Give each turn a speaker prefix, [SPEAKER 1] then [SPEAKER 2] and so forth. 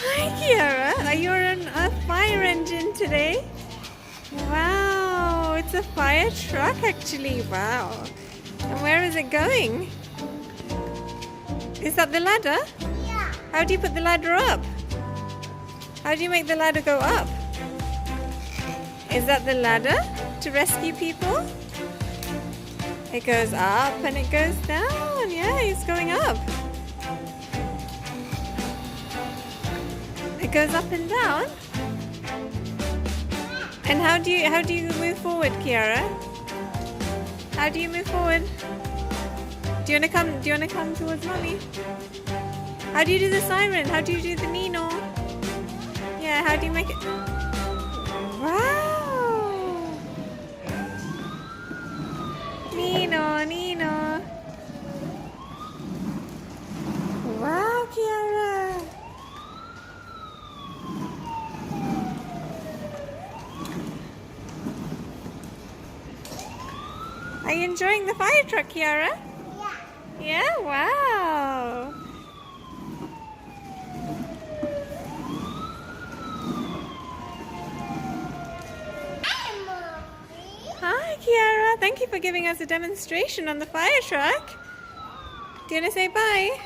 [SPEAKER 1] Hi, Kiara. Are you on a fire engine today? Wow, it's a fire truck actually. Wow. And where is it going? Is that the ladder?
[SPEAKER 2] Yeah.
[SPEAKER 1] How do you put the ladder up? How do you make the ladder go up? Is that the ladder to rescue people? It goes up and it goes down. Yeah, it's going up. It goes up and down. And how do you move forward, Kiara? How do you move forward? Do you wanna come towards mommy? How do you do the siren? How do you do the Nino? Yeah, how do you make it? Wow! Nino, Nino. Wow, Kiara. Are you enjoying the fire truck, Kiara?
[SPEAKER 2] Yeah.
[SPEAKER 1] Yeah, wow. Hi, Kiara. Thank you for giving us a demonstration on the fire truck. Do you want to say bye?